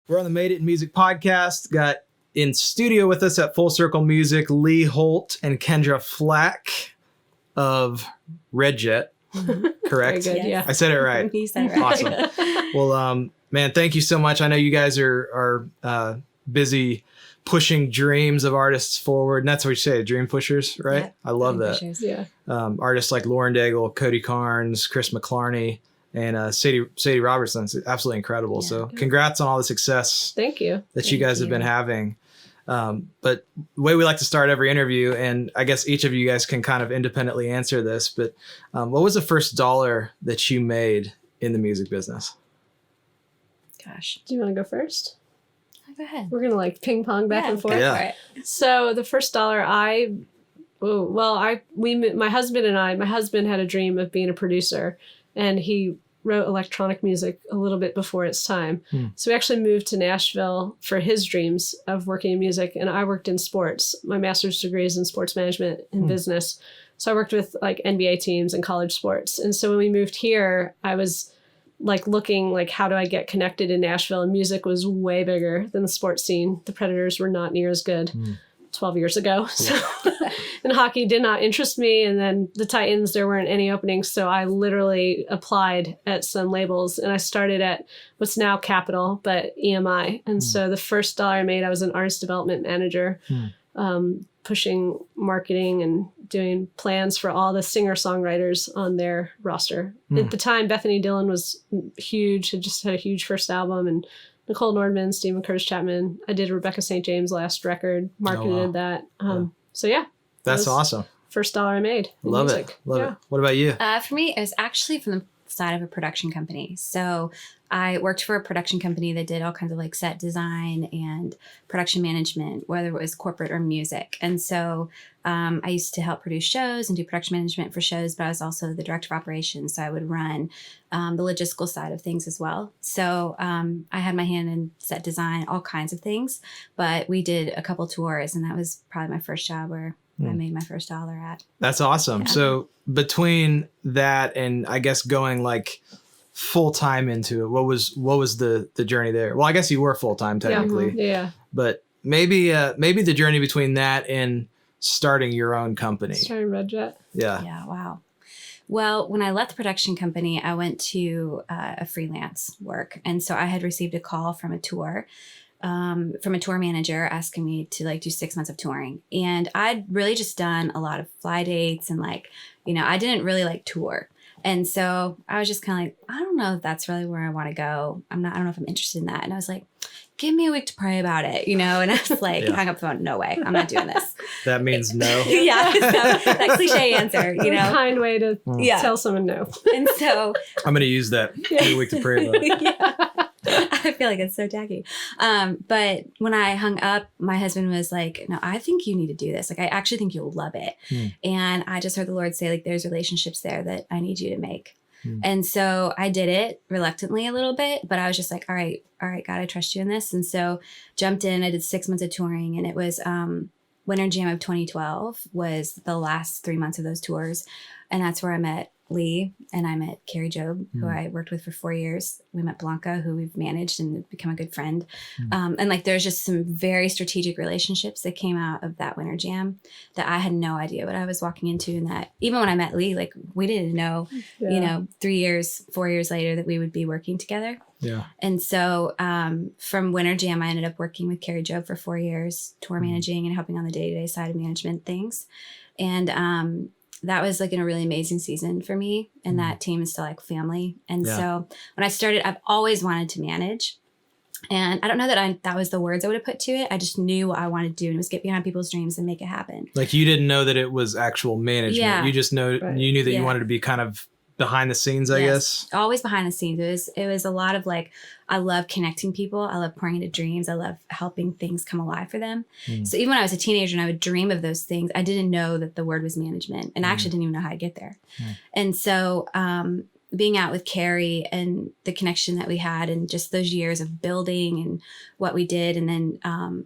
We're on the Made It in Music podcast. Got in studio with us at Full Circle Music, Leigh Holt and Kendra Flack of Red Jett. Correct? Very good, yeah. I said it right. You said it right. Awesome. Well, man, thank you so much. I know you guys are busy pushing dreams of artists forward. And that's what you say, dream pushers, right? Yeah, I love that. pushers. Yeah. Artists like Lauren Daigle, Cody Carnes, Chris McClarney, and Sadie Robertson. It's absolutely incredible. Yeah. So congrats on all the success Thank you. that you guys have been having. But the way we like to start every interview, and I guess each of you guys can kind of independently answer this, but what was the first dollar that you made in the music business? Gosh. Do you want to go first? Go ahead. We're going to like ping pong back and forth. Go Yeah. for it. So the first dollar my husband had a dream of being a producer, and he wrote electronic music a little bit before its time. So we actually moved to Nashville for his dreams of working in music, and I worked in sports. My master's degree is in sports management and business. So I worked with like NBA teams and college sports. And so when we moved here, I was like looking like, how do I get connected in Nashville? And music was way bigger than the sports scene. The Predators were not near as good 12 years ago. So, and hockey did not interest me. And then the Titans, there weren't any openings. So I literally applied at some labels, and I started at what's now Capitol, but EMI. And so the first dollar I made, I was an artist development manager, pushing marketing and doing plans for all the singer-songwriters on their roster. At the time, Bethany Dillon was huge, had just had a huge first album, and Nicole Nordman, Stephen Curtis Chapman. I did Rebecca St. James' last record, marketed that. So yeah. That's was awesome. First dollar I made in Love music. it. Love it. What about you? For me, it was actually from the side of a production company. So I worked for a production company that did all kinds of like set design and production management, whether it was corporate or music. And so I used to help produce shows and do production management for shows, but I was also the director of operations. So I would run the logistical side of things as well. So I had my hand in set design, all kinds of things, but we did a couple tours, and that was probably my first job where I made my first dollar at. That's awesome. Yeah. So between that and I guess going like full time into it, what was the journey there? Well, I guess you were full time technically, Yeah. but maybe the journey between that and starting your own company. Starting Red Jett. Yeah. Yeah, wow. Well, when I left the production company, I went to a freelance work. And so I had received a call from a tour manager asking me to like do 6 months of touring. And I'd really just done a lot of fly dates and like, I didn't really like tour. And so I was just kind of like, I don't know if that's really where I want to go. I don't know if I'm interested in that. And I was like, give me a week to pray about it, and I was like, hung up the phone. No way. I'm not doing this. That means no. Yeah. So that cliche answer, A kind way to tell someone no. And so I'm going to use that every week to pray about it. Yeah. I feel like it's so tacky. But when I hung up, my husband was like, no, I think you need to do this. Like, I actually think you'll love it. And I just heard the Lord say, like, there's relationships there that I need you to make. And so I did it reluctantly a little bit, but I was just like, all right, God, I trust you in this. And so jumped in, I did 6 months of touring, and it was, Winter Jam of 2012 was the last 3 months of those tours. And that's where I met Leigh, and I met Kari Jobe, who I worked with for 4 years. We met Blanca, who we've managed and become a good friend. And like, there's just some very strategic relationships that came out of that Winter Jam that I had no idea what I was walking into. And that even when I met Leigh, like, we didn't know, 3 years, 4 years later that we would be working together. Yeah. And so from Winter Jam, I ended up working with Kari Jobe for 4 years, tour managing and helping on the day-to-day side of management things. And that was like in a really amazing season for me. And that team is still like family. And so when I started, I've always wanted to manage. And I don't know that that was the words I would have put to it. I just knew what I wanted to do, and it was get behind people's dreams and make it happen. Like, you didn't know that it was actual management. Yeah. You just you knew that you wanted to be kind of behind the scenes, I guess. Always behind the scenes. It was a lot of like, I love connecting people. I love pouring into dreams. I love helping things come alive for them. So even when I was a teenager and I would dream of those things, I didn't know that the word was management, and I actually didn't even know how to get there. And so being out with Kari and the connection that we had and just those years of building and what we did. And then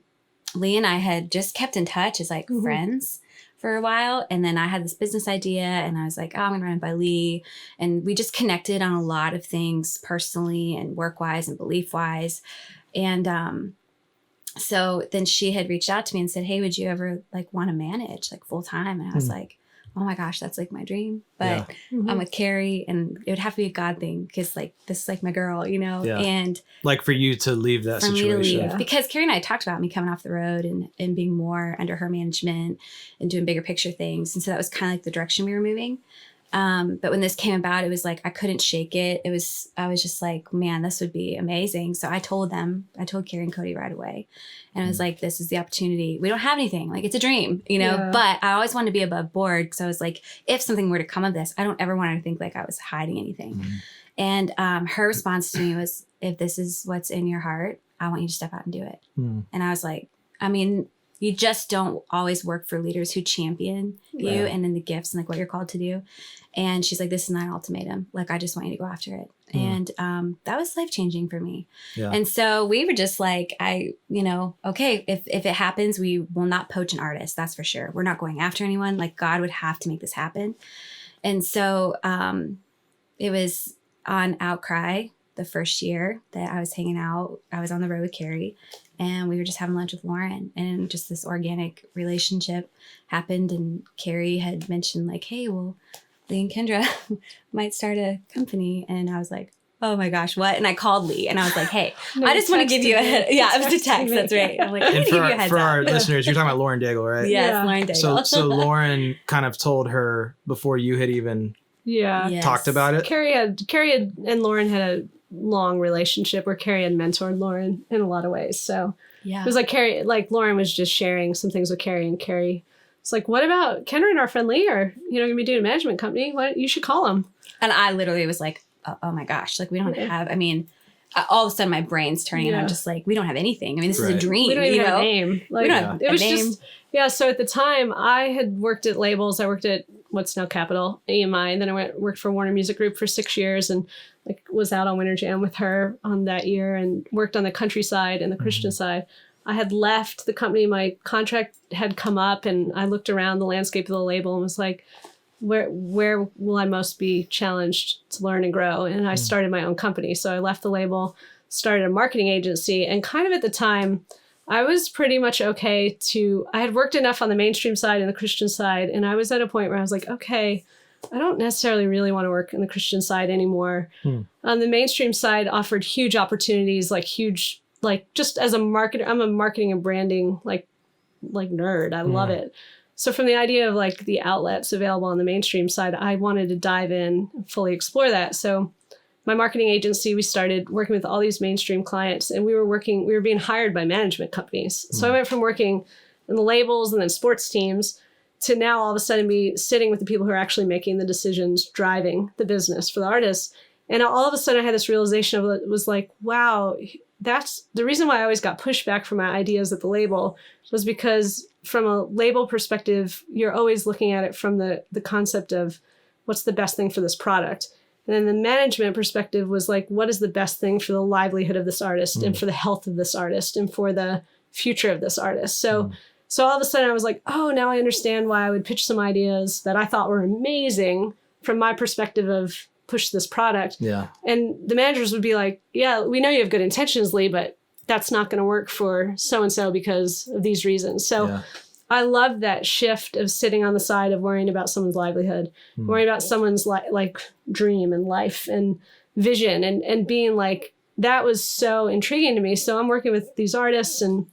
Leigh and I had just kept in touch as like friends for a while. And then I had this business idea and I was like, oh, I'm going to run it by Leigh. And we just connected on a lot of things personally and work-wise and belief-wise. And so then she had reached out to me and said, hey, would you ever like want to manage like full time? And I was like, oh my gosh, that's like my dream. But I'm with Kari and it would have to be a God thing because like this is like my girl, you know? Yeah. And like for you to leave that situation. Yeah. Because Kari and I talked about me coming off the road and being more under her management and doing bigger picture things. And so that was kind of like the direction we were moving. But when this came about, it was like, I couldn't shake it. I was just like, man, this would be amazing. So I told Kari and Cody right away. And I was like, this is the opportunity. We don't have anything. Like, it's a dream, you know, but I always wanted to be above board. So I was like, if something were to come of this, I don't ever want her to think like I was hiding anything. And her response to me was, if this is what's in your heart, I want you to step out and do it. And I was like, I mean, you just don't always work for leaders who champion you and in the gifts and like what you're called to do. And she's like, this is not an ultimatum. Like, I just want you to go after it. And that was life-changing for me. Yeah. And so we were just like, okay, if it happens, we will not poach an artist. That's for sure. We're not going after anyone. Like, God would have to make this happen. And so it was on Outcry the first year that I was hanging out. I was on the road with Kari. And we were just having lunch with Lauren, and just this organic relationship happened. And Kari had mentioned like, hey, well, Leigh and Kendra might start a company. And I was like, oh my gosh, what? And I called Leigh and I was like, hey, I just want to give you a head. Yeah, it was a text. That's right. I'm like, and for our listeners, you're talking about Lauren Daigle, right? Yes, Lauren Daigle. So Lauren kind of told her before you had even talked about it. Kari and Lauren had a long relationship where Kari had mentored Lauren in a lot of ways. So it was like Lauren was just sharing some things with Kari, and Kari was like, what about Kendra and our friend Leigh are, going to be doing a management company? You should call them. And I literally was like, oh my gosh, like we don't have, all of a sudden my brain's turning and I'm just like, we don't have anything. I mean, this is a dream. We don't even have a name. Like, we don't have it was a name. Just, so at the time I had worked at labels. I worked at what's now Capitol, EMI, and then I worked for Warner Music Group for 6 years and like was out on Winter Jam with her on that year and worked on the country side and the Christian side. I had left the company. My contract had come up and I looked around the landscape of the label and was like, where will I most be challenged to learn and grow? And I started my own company. So I left the label, started a marketing agency, and kind of at the time, I was pretty much okay I had worked enough on the mainstream side and the Christian side. And I was at a point where I was like, okay, I don't necessarily really want to work on the Christian side anymore. On the mainstream side offered huge opportunities, like just as a marketer, I'm a marketing and branding, like nerd. I love it. So from the idea of like the outlets available on the mainstream side, I wanted to dive in and fully explore that. So my marketing agency, we started working with all these mainstream clients, and we were being hired by management companies. So I went from working in the labels and then sports teams to now all of a sudden be sitting with the people who are actually making the decisions, driving the business for the artists. And all of a sudden I had this realization of it was like, wow, that's the reason why I always got pushback from my ideas at the label, was because from a label perspective, you're always looking at it from the concept of what's the best thing for this product. And then the management perspective was like, what is the best thing for the livelihood of this artist and for the health of this artist and for the future of this artist? So all of a sudden I was like, oh, now I understand why I would pitch some ideas that I thought were amazing from my perspective of push this product. Yeah. And the managers would be like, yeah, we know you have good intentions, Leigh, but that's not going to work for so-and-so because of these reasons. So I love that shift of sitting on the side of worrying about someone's livelihood, worrying about someone's like dream and life and vision, and being like, that was so intriguing to me. So I'm working with these artists and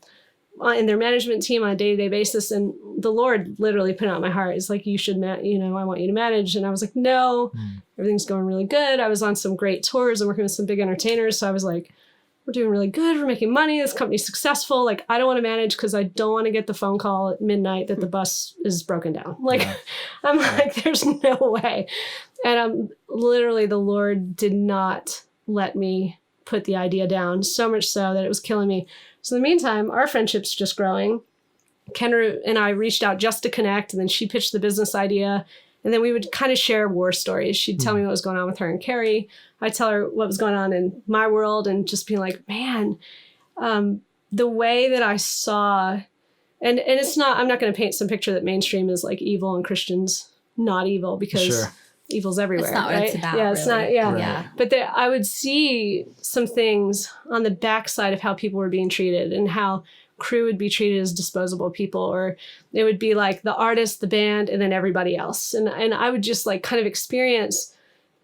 in their management team on a day-to-day basis. And the Lord literally put out my heart. It's like, you should, I want you to manage. And I was like, no, everything's going really good. I was on some great tours and working with some big entertainers. So I was like, we're doing really good. We're making money. This company's successful. Like, I don't want to manage because I don't want to get the phone call at midnight that the bus is broken down. Like, I'm like, there's no way. And literally the Lord did not let me put the idea down, so much so that it was killing me. So in the meantime, our friendship's just growing. Kendra and I reached out just to connect, and then she pitched the business idea. And then we would kind of share war stories. She'd tell me what was going on with her and Kari. I'd tell her what was going on in my world, and just being like, man, the way that I saw And it's not, I'm not going to paint some picture that mainstream is like evil and Christians not evil, because evil's everywhere. It's not what right? it's about. Yeah, it's really. not. Yeah, Yeah. But I would see some things on the backside of how people were being treated, and how crew would be treated as disposable people, or it would be like the artist, the band, and then everybody else. And I would just like kind of experience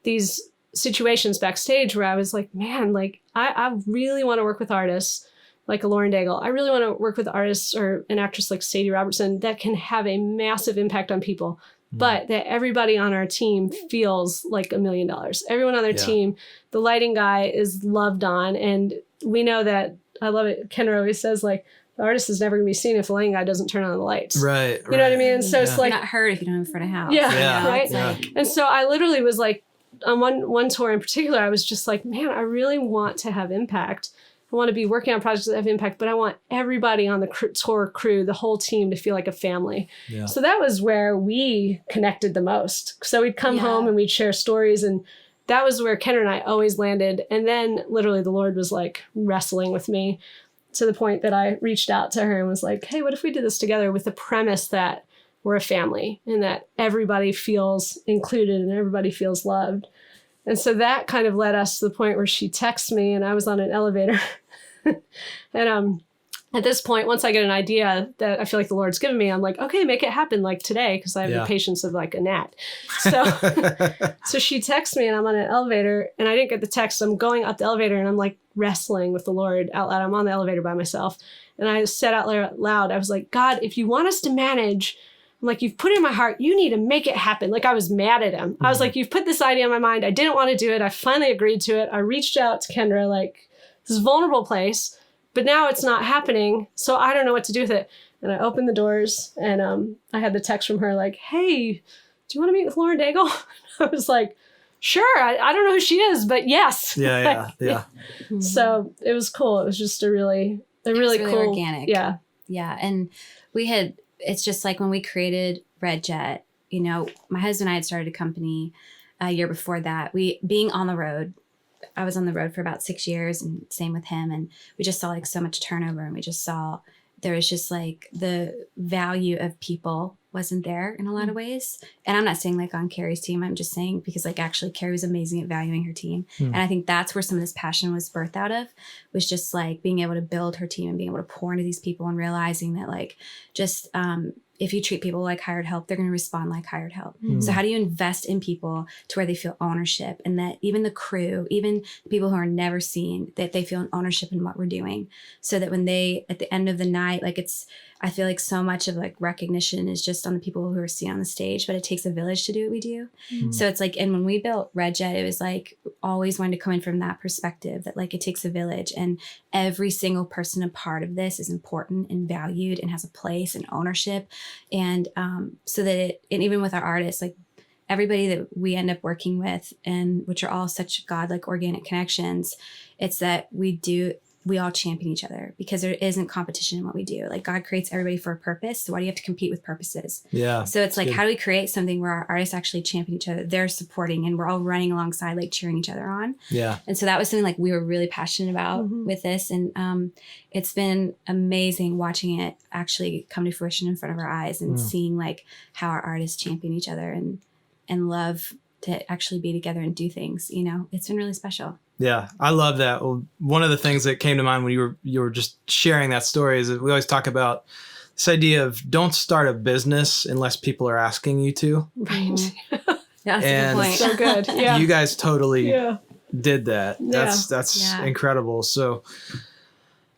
these situations backstage where I was like, man, like I really want to work with artists like a Lauren Daigle. I really want to work with artists or an actress like Sadie Robertson that can have a massive impact on people, but that everybody on our team feels like $1 million. Everyone on their team, the lighting guy is loved on. And we know that, I love it, Kendra always says, like, the artist is never going to be seen if the lighting guy doesn't turn on the lights. Right. You know what I mean? So it's like, you're not heard if you don't have a front of house. Yeah. Right. Like, and so I literally was like, on one tour in particular, I was just like, man, I really want to have impact. I want to be working on projects that have impact, but I want everybody on the tour crew, the whole team, to feel like a family. Yeah. So that was where we connected the most. So we'd come home and we'd share stories, and that was where Kendra and I always landed. And then literally the Lord was like wrestling with me to the point that I reached out to her and was like, hey, what if we did this together with the premise that we're a family and that everybody feels included and everybody feels loved. And so that kind of led us to the point where she texted me, and I was on an elevator. And at this point, once I get an idea that I feel like the Lord's given me, I'm like, okay, make it happen like today, because I have the patience of like a gnat. So, so she texts me, and I'm on an elevator, and I didn't get the text. I'm going up the elevator, and I'm like wrestling with the Lord out loud. I'm on the elevator by myself. And I said out loud, I was like, God, if you want us to manage, I'm like, you've put it in my heart, you need to make it happen. Like, I was mad at him. I was like, you've put this idea in my mind. I didn't want to do it. I finally agreed to it. I reached out to Kendra, like, this vulnerable place, but now it's not happening. So I don't know what to do with it. And I opened the doors, and I had the text from her like, hey, do you want to meet with Lauren Daigle? I was like, sure. I don't know who she is, but yes. Yeah. So it was cool. It was just a really cool, organic. Yeah. And it's just like when we created Red Jett, you know, my husband and I had started a company a year before that. Being on the road, I was on the road for about 6 years, and same with him. And we just saw like so much turnover, and we just saw there was just like the value of people wasn't there in a lot of ways. And I'm not saying like on Kari's team, I'm just saying because like actually Kari was amazing at valuing her team. And I think that's where some of this passion was birthed out of, was just like being able to build her team and being able to pour into these people and realizing that like just if you treat people like hired help, they're going to respond like hired help. So how do you invest in people to where they feel ownership, and that even the crew, even the people who are never seen, that they feel an ownership in what we're doing, so that when they, at the end of the night, like I feel like so much of like recognition is just on the people who are seen on the stage, but it takes a village to do what we do. So it's like, and when we built Red Jett, it was like always wanted to come in from that perspective that like it takes a village, and every single person a part of this is important and valued and has a place and ownership. And so that and even with our artists, like everybody that we end up working with, and which are all such God-like organic connections, it's that we all champion each other, because there isn't competition in what we do. Like, God creates everybody for a purpose. So why do you have to compete with purposes? Yeah. So it's like, how do we create something where our artists actually champion each other? They're supporting, and we're all running alongside, like cheering each other on. Yeah. And so that was something like we were really passionate about with this. And it's been amazing watching it actually come to fruition in front of our eyes, and seeing like how our artists champion each other and love to actually be together and do things. You know, it's been really special. Yeah, I love that. Well, one of the things that came to mind when you were just sharing that story is that we always talk about this idea of don't start a business unless people are asking you to. Right. That's a good point. So good. Yeah. You guys totally did that. That's incredible. So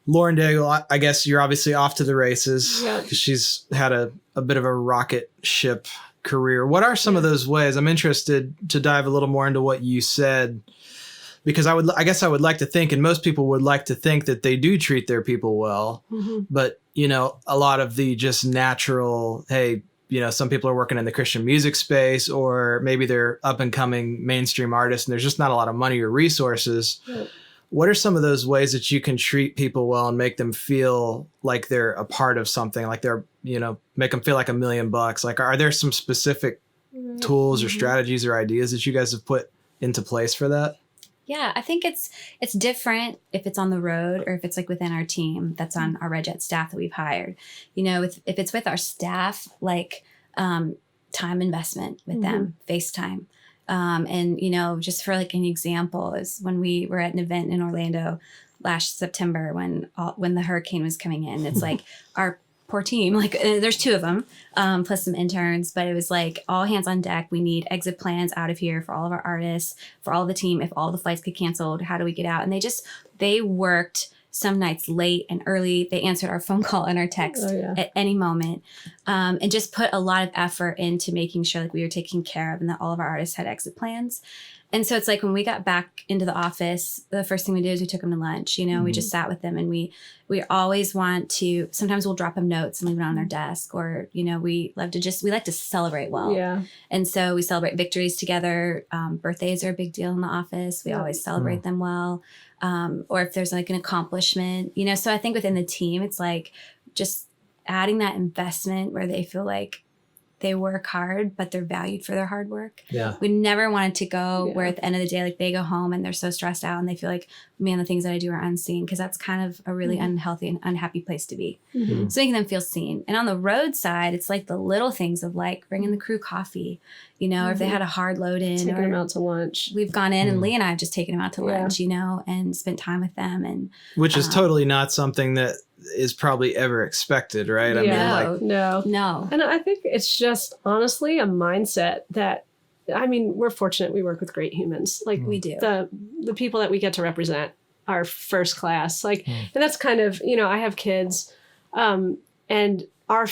Lauren Daigle, I guess you're obviously off to the races because she's had a bit of a rocket ship career. What are some of those ways? I'm interested to dive a little more into what you said, because I guess I would like to think, and most people would like to think, that they do treat their people well. But, you know, a lot of the just natural, hey, you know, some people are working in the Christian music space, or maybe they're up and coming mainstream artists, and there's just not a lot of money or resources. What are some of those ways that you can treat people well and make them feel like they're a part of something, like they're, you know, make them feel like $1 million? Like, are there some specific tools or strategies or ideas that you guys have put into place for that? Yeah, I think it's different if it's on the road or if it's like within our team that's on our REDJETT staff that we've hired. You know, if it's with our staff, like time investment with them, FaceTime. And, you know, just for like an example is when we were at an event in Orlando last September when the hurricane was coming in, it's like our poor team, like there's 2 of them, plus some interns, but it was like all hands on deck. We need exit plans out of here for all of our artists, for all of the team. If all the flights get canceled, how do we get out? And they worked some nights late and early. They answered our phone call and our text at any moment, and just put a lot of effort into making sure like we were taken care of and that all of our artists had exit plans. And so it's like when we got back into the office, the first thing we did is we took them to lunch. You know, we just sat with them, and we always want to. Sometimes we'll drop them notes and leave it on their desk, or you know, we like to celebrate well. Yeah. And so we celebrate victories together. Birthdays are a big deal in the office. We always celebrate them well. Or if there's like an accomplishment, you know. So I think within the team, it's like just adding that investment where they feel like they work hard, but they're valued for their hard work. Yeah. We never wanted to go where at the end of the day, like they go home and they're so stressed out and they feel like, man, the things that I do are unseen, because that's kind of a really unhealthy and unhappy place to be. So making them feel seen. And on the road side, it's like the little things of like bringing the crew coffee, you know, or if they had a hard load in. Taking them out to lunch. We've gone in and Leigh and I have just taken them out to lunch, you know, and spent time with them. And which is totally not something that is probably ever expected, right? I mean, like, no. And I think it's just honestly a mindset that, I mean, we're fortunate we work with great humans. Like we do. The people that we get to represent are first class. Like, and that's kind of, you know, I have kids, and our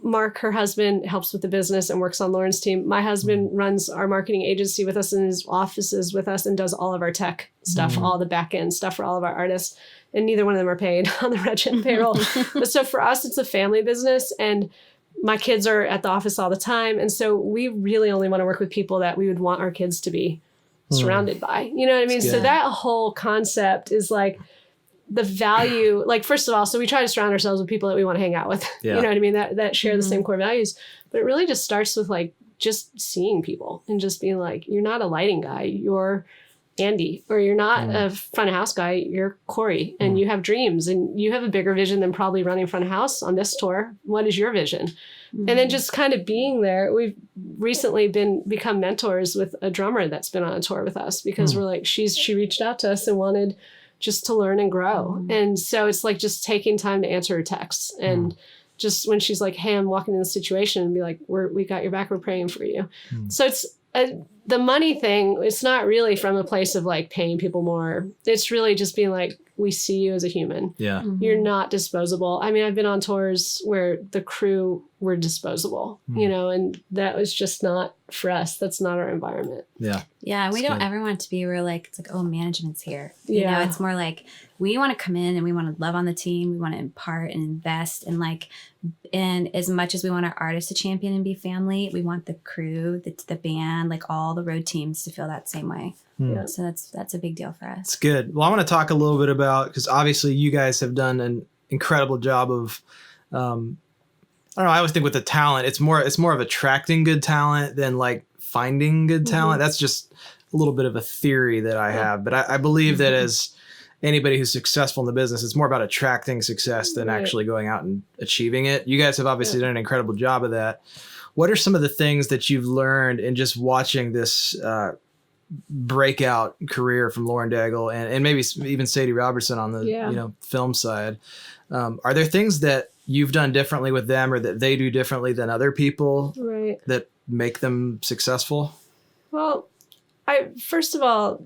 Mark, her husband, helps with the business and works on Lauren's team. My husband runs our marketing agency with us in his offices with us and does all of our tech stuff, all the back end stuff for all of our artists. And neither one of them are paid on the REDJETT payroll. But so for us, it's a family business, and my kids are at the office all the time. And so we really only want to work with people that we would want our kids to be surrounded by. You know what I mean? So that whole concept is like the value, like, first of all, so we try to surround ourselves with people that we want to hang out with. You know what I mean? That share the same core values. But it really just starts with like just seeing people and just being like, you're not a lighting guy, you're Andy, or you're not a front of house guy, you're Corey, and you have dreams and you have a bigger vision than probably running front of house on this tour. What is your vision? And then just kind of being there. We've recently become mentors with a drummer that's been on a tour with us, because we're like, she reached out to us and wanted just to learn and grow. And so it's like just taking time to answer her texts, and just when she's like, hey, I'm walking in the situation, and be like, we got your back, we're praying for you. So it's the money thing. It's not really from a place of like paying people more. It's really just being like, we see you as a human. Yeah. You're not disposable. I mean, I've been on tours where the crew were disposable, you know, and that was just not for us. That's not our environment. Yeah. Yeah. We don't ever want it to be where like, it's like, oh, management's here. You know, it's more like we want to come in and we want to love on the team. We want to impart and invest, and like, and as much as we want our artists to champion and be family, we want the crew, the band, like all the road teams to feel that same way. Yeah. So that's a big deal for us. It's good. Well, I want to talk a little bit about, because obviously you guys have done an incredible job of, I don't know, I always think with the talent, it's more of attracting good talent than like finding good talent. That's just a little bit of a theory that I have, but I believe that as anybody who's successful in the business, it's more about attracting success than actually going out and achieving it. You guys have obviously done an incredible job of that. What are some of the things that you've learned in just watching this, breakout career from Lauren Daigle and maybe even Sadie Robertson on the you know, film side? Are there things that you've done differently with them, or that they do differently than other people that make them successful? Well, first of all,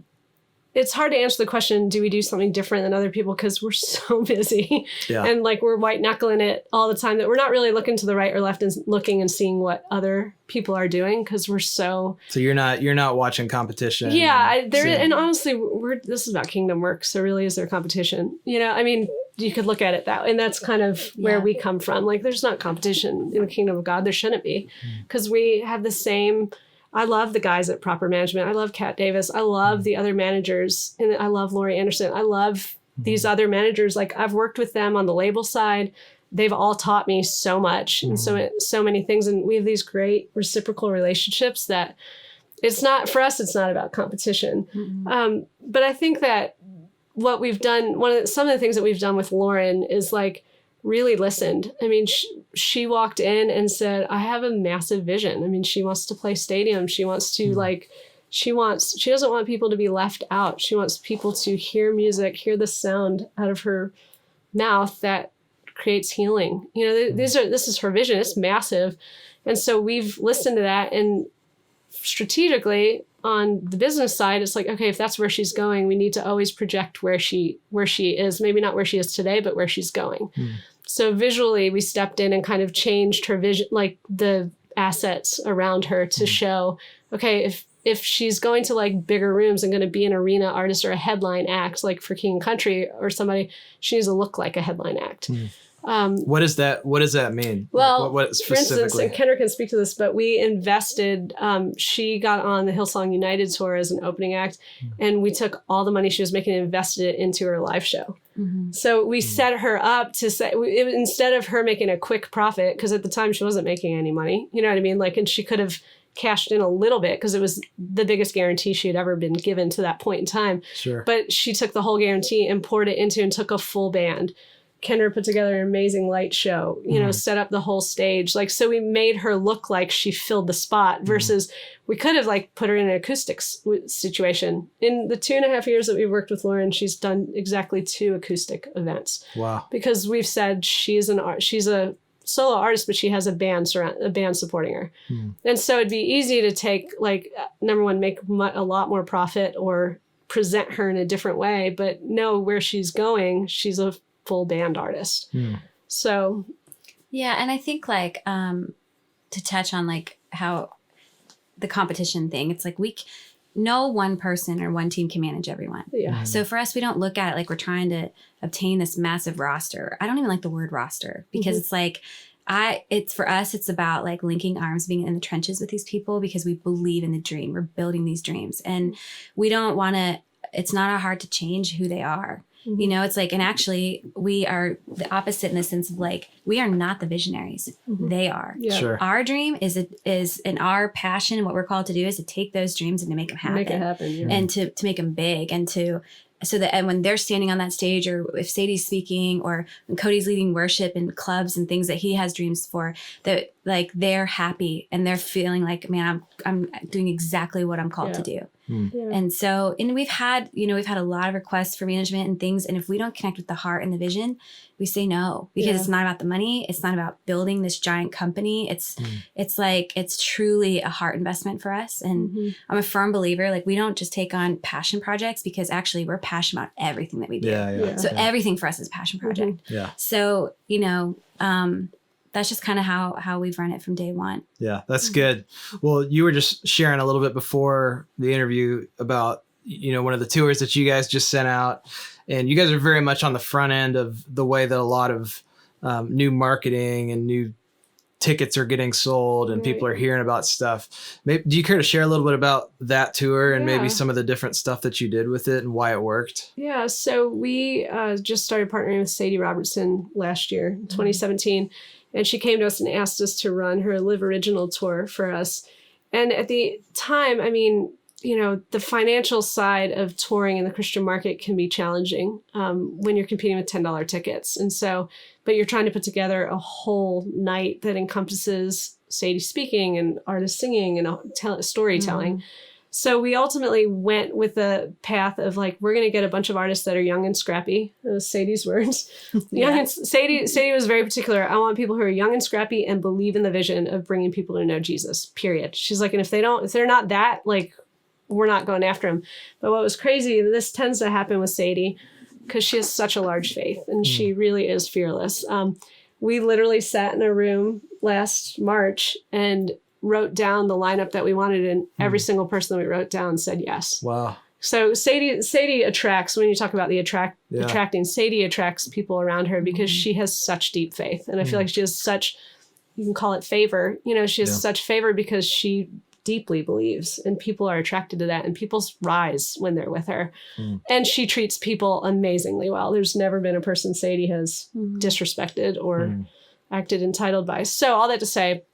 it's hard to answer the question, do we do something different than other people? Because we're so busy and like we're white knuckling it all the time that we're not really looking to the right or left and looking and seeing what other people are doing, because we're so you're not watching competition. And honestly, this is about kingdom work. So really, is there competition? You know, I mean, you could look at it that way, and that's kind of where we come from. Like, there's not competition in the kingdom of God. There shouldn't be, because we have the same. I love the guys at Proper Management. I love Kat Davis. I love the other managers. And I love Lori Anderson. I love these other managers. Like, I've worked with them on the label side. They've all taught me so much and so many things. And we have these great reciprocal relationships that it's not, for us, it's not about competition. Mm-hmm. But I think that what we've done, some of the things that we've done with Lauren is like really listened. I mean, she walked in and said, I have a massive vision. I mean, she wants to play stadium. She wants to she doesn't want people to be left out. She wants people to hear music, hear the sound out of her mouth that creates healing. You know, this is her vision. It's massive. And so we've listened to that, and strategically on the business side, it's like, okay, if that's where she's going, we need to always project where she is, maybe not where she is today, but where she's going. So visually we stepped in and kind of changed her vision, like the assets around her to show, okay, if she's going to like bigger rooms and going to be an arena artist or a headline act, like for King & Country or somebody, she needs to look like a headline act. What does that mean? Well, what for instance, and Kendra can speak to this, but we invested, she got on the Hillsong United tour as an opening act, and we took all the money she was making and invested it into her live show. So we set her up to say, instead of her making a quick profit, because at the time she wasn't making any money, you know what I mean? Like, and she could have cashed in a little bit because it was the biggest guarantee she had ever been given to that point in time. Sure. But she took the whole guarantee and poured it into and took a full band. Kendra put together an amazing light show, you know, set up the whole stage. Like, so we made her look like she filled the spot versus we could have like put her in an acoustics situation. In the 2.5 years that we've worked with Lauren, she's done exactly 2 acoustic events. Wow. Because we've said she's a solo artist, but she has a band supporting her. And so it'd be easy to take, like, number one, make a lot more profit or present her in a different way, but know where she's going. She's a full band artist. So. Yeah. And I think like, to touch on like how the competition thing, it's like no one person or one team can manage everyone. Yeah. So for us, we don't look at it like we're trying to obtain this massive roster. I don't even like the word roster because it's like, for us, it's about like linking arms, being in the trenches with these people because we believe in the dream. We're building these dreams and we don't want to, it's not hard to change who they are. You know, it's like, and actually we are the opposite in the sense of like, we are not the visionaries. They are. Yeah. Sure. Our dream is and our passion, what we're called to do is to take those dreams and to make them happen. Make it happen. Yeah. And to make them big and so that and when they're standing on that stage or if Sadie's speaking or when Cody's leading worship in clubs and things that he has dreams for, that like they're happy and they're feeling like, man, I'm doing exactly what I'm called to do. Yeah. And so, and we've had a lot of requests for management and things. And if we don't connect with the heart and the vision, we say no, because it's not about the money. It's not about building this giant company. It's like, it's truly a heart investment for us. And I'm a firm believer, like we don't just take on passion projects because actually we're passionate about everything that we do. So everything for us is a passion project. So, you know, that's just kind of how we've run it from day one. Yeah, that's good. Well, you were just sharing a little bit before the interview about, you know, one of the tours that you guys just sent out, and you guys are very much on the front end of the way that a lot of new marketing and new tickets are getting sold and people are hearing about stuff. Maybe, do you care to share a little bit about that tour and maybe some of the different stuff that you did with it and why it worked? Yeah. So we just started partnering with Sadie Robertson last year, 2017. And she came to us and asked us to run her Live Original tour for us. And at the time, I mean, you know, the financial side of touring in the Christian market can be challenging when you're competing with $10 tickets. And so, but you're trying to put together a whole night that encompasses Sadie speaking and artists singing and storytelling. So we ultimately went with the path of like, we're going to get a bunch of artists that are young and scrappy. Those Sadie's words. Sadie was very particular. I want people who are young and scrappy and believe in the vision of bringing people to know Jesus, period. She's like, and if they're not that, like, we're not going after them. But what was crazy, this tends to happen with Sadie because she has such a large faith and she really is fearless. We literally sat in a room last March and wrote down the lineup that we wanted, and every single person that we wrote down said yes. Wow. So Sadie attracts, when you talk about attracting, Sadie attracts people around her because she has such deep faith. And I feel like she has such, you can call it favor, you know, she has such favor because she deeply believes and people are attracted to that and people rise when they're with her. And she treats people amazingly well. There's never been a person Sadie has disrespected or acted entitled by. So all that to say,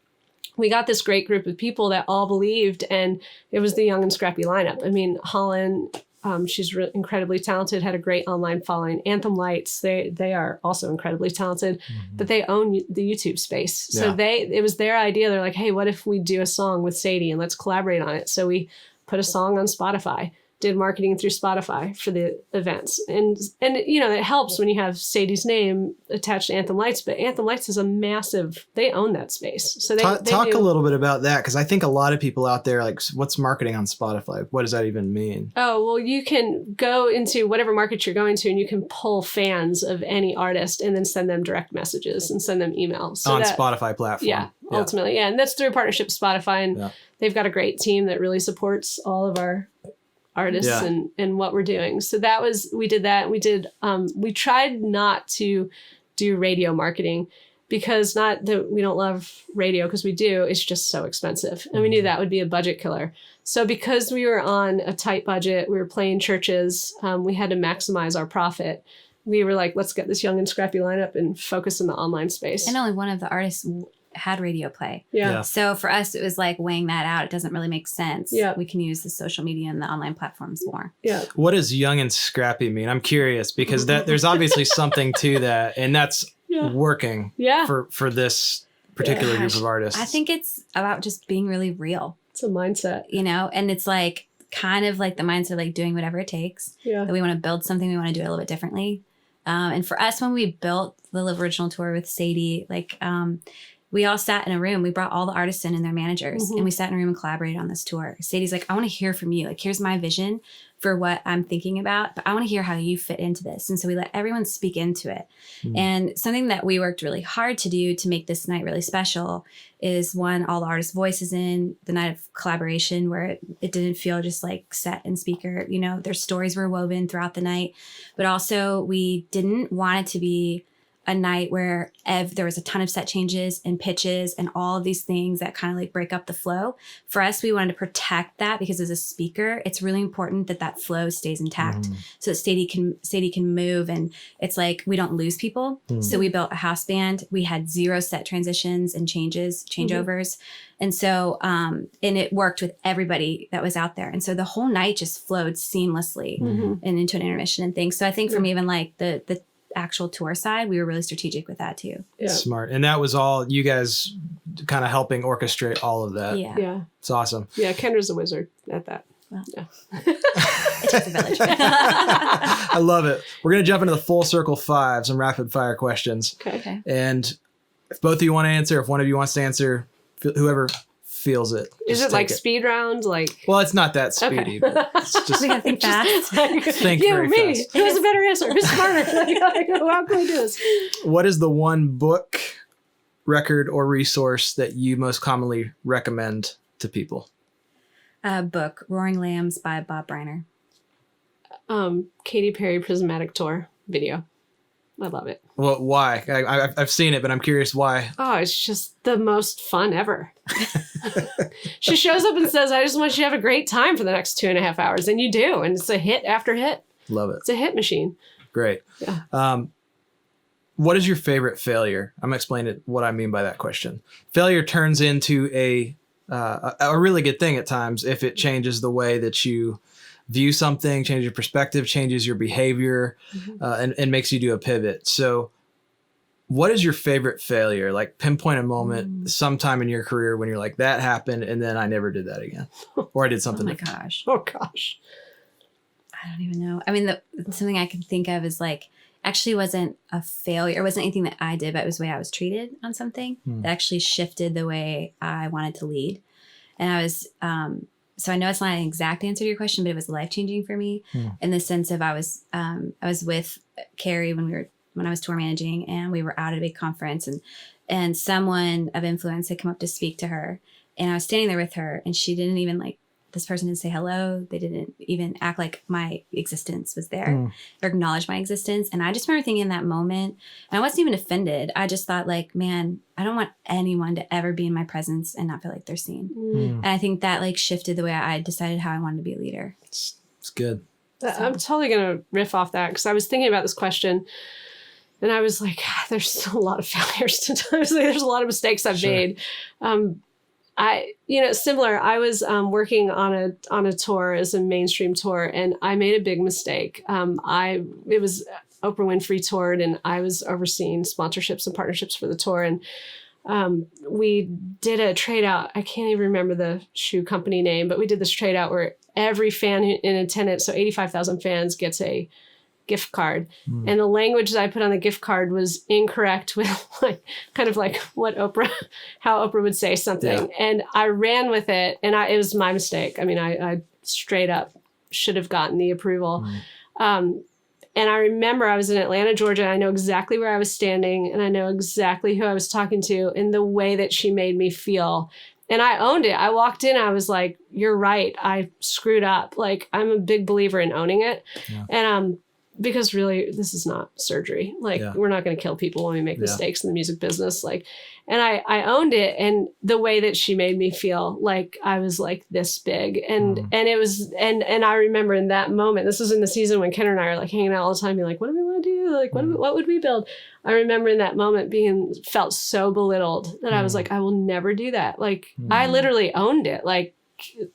we got this great group of people that all believed, and it was the young and scrappy lineup. I mean, Holland, she's incredibly talented, had a great online following. Anthem Lights, they are also incredibly talented, but they own the YouTube space. So it was their idea. They're like, hey, what if we do a song with Sadie and let's collaborate on it? So we put a song on Spotify, did marketing through Spotify for the events. And it helps when you have Sadie's name attached to Anthem Lights, but Anthem Lights is they own that space. So they talk a little bit about that, because I think a lot of people out there like, what's marketing on Spotify? What does that even mean? Oh, well, you can go into whatever market you're going to and you can pull fans of any artist and then send them direct messages and send them emails. So on Spotify platform. Yeah, ultimately. Yeah. And that's through a partnership with Spotify. And they've got a great team that really supports all of our artists and what we're doing. So we did that. We tried not to do radio marketing, because not that we don't love radio, because we do, it's just so expensive. And we knew that would be a budget killer. So because we were on a tight budget, we were playing churches, we had to maximize our profit. We were like, let's get this young and scrappy lineup and focus in the online space. And only one of the artists had radio play. Yeah. So for us, it was like weighing that out. It doesn't really make sense. Yeah. We can use the social media and the online platforms more. Yeah. What does young and scrappy mean? I'm curious, because there's obviously something to that, and that's working for this particular group of artists. I think it's about just being really real. It's a mindset. And it's like kind of like the mindset of like doing whatever it takes. Yeah. That we want to build something, we want to do it a little bit differently. And for us, when we built the Live Original tour with Sadie, we all sat in a room. We brought all the artists in and their managers, and we sat in a room and collaborated on this tour. Sadie's like, I want to hear from you. Like, here's my vision for what I'm thinking about, but I want to hear how you fit into this. And so we let everyone speak into it. And something that we worked really hard to do to make this night really special is, one, all the artists' voices in the night of collaboration, where it didn't feel just like set and speaker. Their stories were woven throughout the night, but also we didn't want it to be a night where there was a ton of set changes and pitches and all of these things that kind of like break up the flow. For us, we wanted to protect that, because as a speaker, it's really important that that flow stays intact, so that Sadie can move, and it's like we don't lose people. So we built a house band. We had 0 set transitions and changeovers. And so, and it worked with everybody that was out there. And so the whole night just flowed seamlessly and into an intermission and things. So I think from even like the actual tour side, we were really strategic with that too. Yeah. Smart. And that was all you guys kind of helping orchestrate all of that. Yeah. It's awesome. Yeah. Kendra's a wizard at that. Well, it takes a village. I love it. We're going to jump into the full circle 5, some rapid fire questions. Okay. And if both of you want to answer, if one of you wants to answer, whoever feels it. Is it like speed round? Well, it's not that speedy, but it's just we gotta think fast. think very fast. Who has a better answer? Who's smarter? How can we do this? What is the one book, record, or resource that you most commonly recommend to people? Book, Roaring Lambs by Bob Briner. Katy Perry Prismatic Tour video. I love it. Well, why? I've seen it, but I'm curious why. Oh, it's just the most fun ever. She shows up and says, I just want you to have a great time for the next 2.5 hours. And you do. And it's a hit after hit. Love it. It's a hit machine. Great. Yeah. What is your favorite failure? I'm going to explain what I mean by that question. Failure turns into a really good thing at times if it changes the way that you view something, changes your perspective, changes your behavior, and makes you do a pivot. So what is your favorite failure? Like, pinpoint a moment sometime in your career when you're like, that happened and then I never did that again. Or I did something different. Gosh. Oh, gosh. I don't even know. I mean, something I can think of is like, actually wasn't a failure. It wasn't anything that I did, but it was the way I was treated on something that actually shifted the way I wanted to lead. And I was, so I know it's not an exact answer to your question, but it was life-changing for me in the sense of I was with Kari when I was tour managing, and we were out at a big conference, and someone of influence had come up to speak to her, and I was standing there with her, and she didn't even this person didn't say hello. They didn't even act like my existence was there or acknowledge my existence. And I just remember thinking in that moment, and I wasn't even offended. I just thought man, I don't want anyone to ever be in my presence and not feel like they're seen. And I think that shifted the way I decided how I wanted to be a leader. It's good. I'm totally going to riff off that, because I was thinking about this question and I was like, there's a lot of failures to do. There's a lot of mistakes I've made. similar. I was working on a tour as a mainstream tour, and I made a big mistake. It was Oprah Winfrey toured, and I was overseeing sponsorships and partnerships for the tour. And we did a trade out. I can't even remember the shoe company name, but we did this trade out where every fan in attendance, so 85,000 fans, gets a gift card. And the language that I put on the gift card was incorrect with how Oprah would say something. Yeah. And I ran with it, and it was my mistake. I mean, I straight up should have gotten the approval. And I remember I was in Atlanta, Georgia. I know exactly where I was standing, and I know exactly who I was talking to, and the way that she made me feel. And I owned it. I walked in, I was like, you're right. I screwed up. Like, I'm a big believer in owning it. Yeah. And because really, this is not surgery. Like, we're not going to kill people when we make mistakes in the music business. Like, and I owned it. And the way that she made me feel, like I was like this big. And it was, and I remember in that moment, this was in the season when Kendra and I are like hanging out all the time, being like, what do we want to do? Like, what would we build? I remember in that moment felt so belittled that I was like, I will never do that. Like, I literally owned it. Like,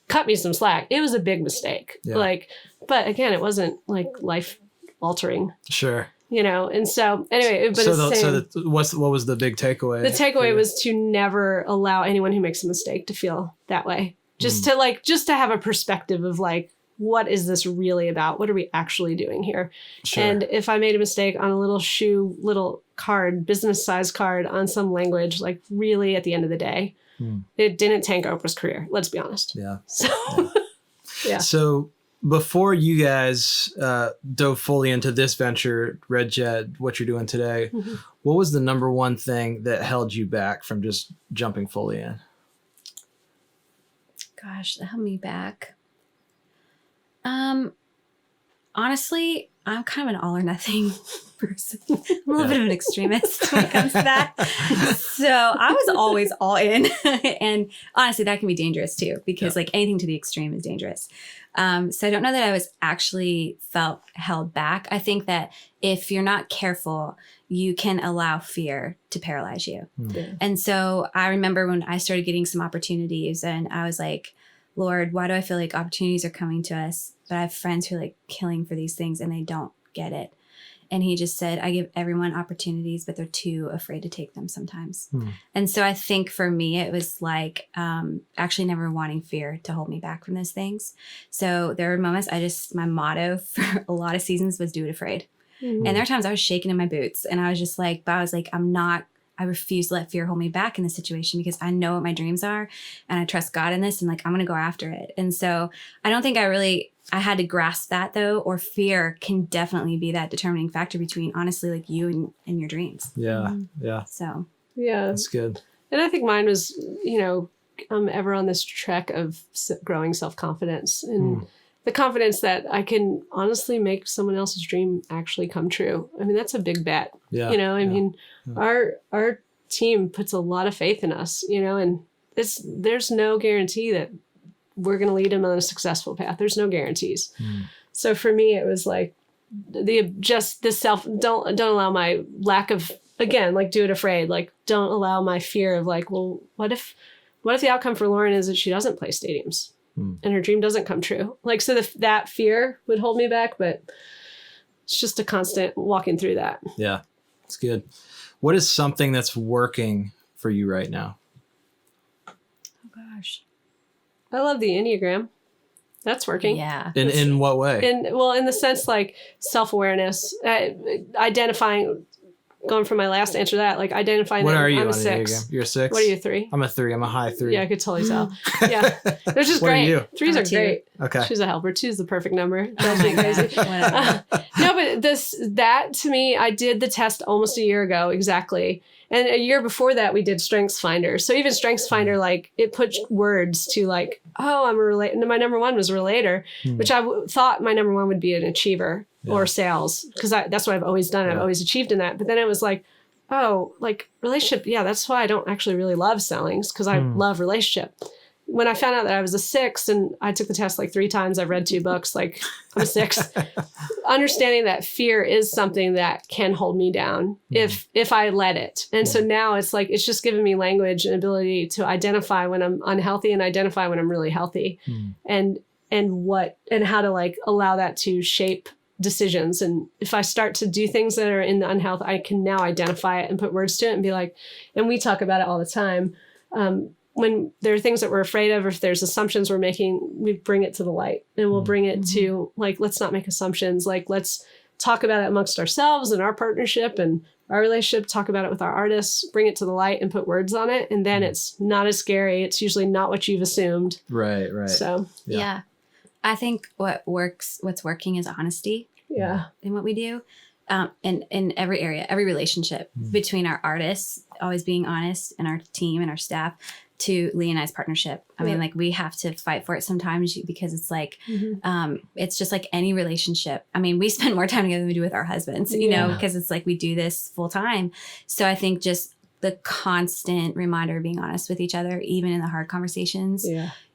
cut me some slack. It was a big mistake. Yeah. Like, but again, it wasn't like life altering. Sure. And so anyway, but what was the big takeaway? The takeaway was to never allow anyone who makes a mistake to feel that way. Just to have a perspective of like, what is this really about? What are we actually doing here? Sure. And if I made a mistake on a little card, business size card on some language, like really at the end of the day, it didn't tank Oprah's career. Let's be honest. Yeah. So, yeah. So before you guys dove fully into this venture, Red Jett, what you're doing today, what was the number one thing that held you back from just jumping fully in? Gosh, that held me back. Honestly, I'm kind of an all or nothing person. I'm a little bit of an extremist when it comes to that. So I was always all in. And honestly, that can be dangerous too, because like anything to the extreme is dangerous. So I don't know that I was actually felt held back. I think that if you're not careful, you can allow fear to paralyze you. And so I remember when I started getting some opportunities and I was like, Lord, why do I feel like opportunities are coming to us, but I have friends who are like killing for these things and they don't get it? And he just said, I give everyone opportunities, but they're too afraid to take them sometimes. And so I think for me, it was like actually never wanting fear to hold me back from those things. So there were moments my motto for a lot of seasons was do it afraid. And there were times I was shaking in my boots and I was just like, I refuse to let fear hold me back in this situation because I know what my dreams are and I trust God in this and like, I'm going to go after it. And so I don't think I had to grasp that though, or fear can definitely be that determining factor between honestly like you and your dreams. Yeah. Yeah. So. Yeah. That's good. And I think mine was, I'm ever on this trek of growing self-confidence and the confidence that I can honestly make someone else's dream actually come true. I mean, that's a big bet. Yeah. Our team puts a lot of faith in us, and there's no guarantee that we're going to lead them on a successful path. There's no guarantees. So for me, it was like don't allow my lack of, again, like do it afraid. Like don't allow my fear of like, well, what if the outcome for Lauren is that she doesn't play stadiums? And her dream doesn't come true. Like, so that fear would hold me back, but it's just a constant walking through that. Yeah, it's good. What is something that's working for you right now? Oh gosh. I love the Enneagram. That's working. Yeah. In what way? In the sense like self-awareness, identifying, going from my last answer to that, like identifying what that are you I'm a on 6. You're a 6? What are you, 3? I'm a 3. I'm a high 3. Yeah, I could totally tell. Yeah. They're just what great. Are you? 3s are 2. great. Okay. She's a helper. 2's the perfect number. That's crazy. No, but that to me, I did the test almost a year ago. Exactly. And a year before that, we did Strengths Finder. So even Strengths Finder, like it put words to like, oh, I'm a relator. And my number 1 was relator, which I thought my number 1 would be an achiever or sales, because that's what I've always done. I've always achieved in that. But then it was like, oh, like relationship. Yeah, that's why I don't actually really love selling, because I love relationship. when I found out that I was a 6 and I took the test like 3 times, I've read 2 books, like I'm a 6, understanding that fear is something that can hold me down if I let it. And so now it's like, it's just given me language and ability to identify when I'm unhealthy and identify when I'm really healthy and how to like allow that to shape decisions. And if I start to do things that are in the unhealth, I can now identify it and put words to it and be like, and we talk about it all the time. When there are things that we're afraid of, or if there's assumptions we're making, we bring it to the light and we'll bring it to like, let's not make assumptions. Like, let's talk about it amongst ourselves and our partnership and our relationship, talk about it with our artists, bring it to the light and put words on it. And then it's not as scary. It's usually not what you've assumed. Right. So, yeah. I think what's working is honesty. Yeah. In what we do. In every area, every relationship between our artists, always being honest, and our team and our staff, to Leigh and I's partnership. I mean, like, we have to fight for it sometimes because it's like, it's just like any relationship. I mean, we spend more time together than we do with our husbands, you know, because it's like we do this full time. So I think just the constant reminder of being honest with each other, even in the hard conversations,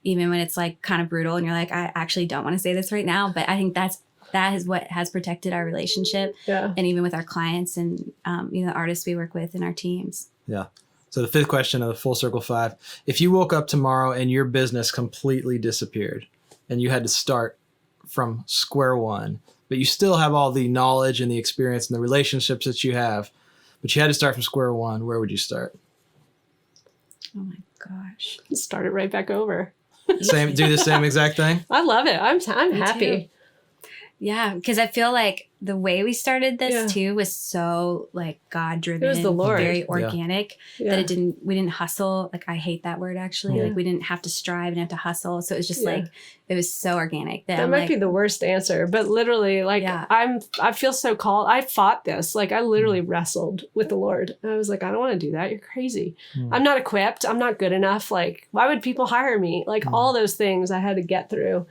even when it's like kind of brutal and you're like, I actually don't want to say this right now, but I think that is what has protected our relationship. And even with our clients and, you know, the artists we work with and our teams. Yeah. So the 5th question of the Full Circle 5, if you woke up tomorrow and your business completely disappeared and you had to start from square one, but you still have all the knowledge and the experience and the relationships that you have, but you had to start from square one, where would you start? Oh my gosh. Start it right back over. Do the same exact thing? I love it. I'm happy. Too. Yeah, because I feel like the way we started this too was so like God-driven. It was the Lord. Very organic. That we didn't hustle. Like, I hate that word actually. Like, we didn't have to strive and have to hustle. So it was just like, it was so organic. That might be the worst answer, but literally, like, I feel so called. I fought this. Like, I literally wrestled with the Lord. And I was like, I don't want to do that. You're crazy. I'm not equipped. I'm not good enough. Like, why would people hire me? Like, all those things I had to get through.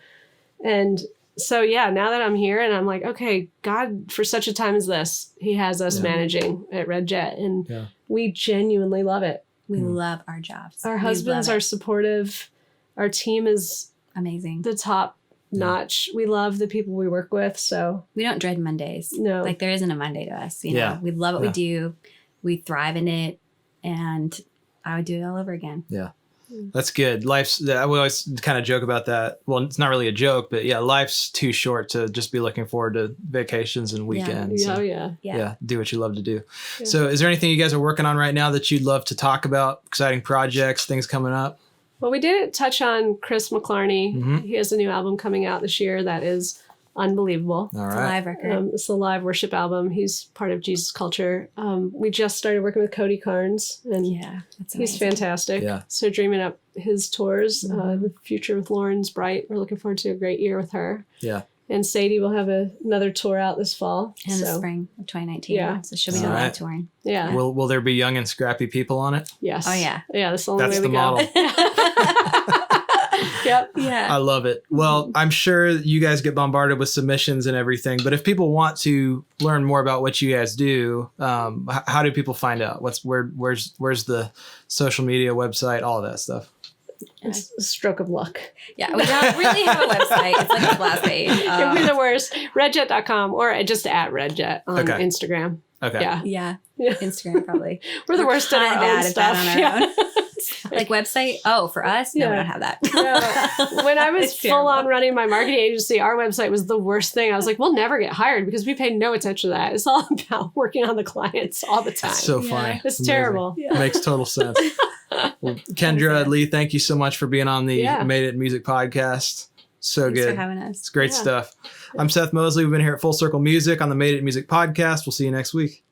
And so, now that I'm here and I'm like, okay, God, for such a time as this, he has us managing at Red Jett, and we genuinely love it. We love our jobs. Our husbands are supportive. Our team is amazing. The top notch. We love the people we work with. So we don't dread Mondays. No. Like, there isn't a Monday to us. You know, we love what we do. We thrive in it. And I would do it all over again. Yeah. That's good. We always kind of joke about that. Well, it's not really a joke, but life's too short to just be looking forward to vacations and weekends. Yeah. Do what you love to do. Yeah. So is there anything you guys are working on right now that you'd love to talk about? Exciting projects, things coming up? Well, we didn't touch on Chris McClarney. He has a new album coming out this year that is unbelievable. All right. It's a live record. It's a live worship album. He's part of Jesus Culture. We just started working with Cody Carnes, and he's fantastic. Yeah. So dreaming up his tours, the future with Lauren's bright. We're looking forward to a great year with her. Yeah. And Sadie will have another tour out this fall. In the spring of 2019. Yeah. So she'll be doing live touring. Yeah. Will there be young and scrappy people on it? Yes. Oh, yeah. Yeah, that's the only way we model. Yep. Yeah. I love it. Well, I'm sure you guys get bombarded with submissions and everything, but if people want to learn more about what you guys do, how do people find out? Where's the social media website, all of that stuff? It's a stroke of luck. Yeah, we don't really have a website. It's like a blast page. It'd be the worst. REDJETT.com or just at REDJET on Instagram. Okay. Yeah. Instagram probably. We're the worst at our own stuff. On our own. Like website? Oh, for us? No, we don't have that. No. When I was full on running my marketing agency, our website was the worst thing. I was like, we'll never get hired because we pay no attention to that. It's all about working on the clients all the time. That's so funny. It's terrible. Yeah. Makes total sense. Well, Kendra, Leigh, thank you so much for being on the Made It Music podcast. So Thanks good. for having us. It's great stuff. I'm Seth Mosley. We've been here at Full Circle Music on the Made It Music podcast. We'll see you next week.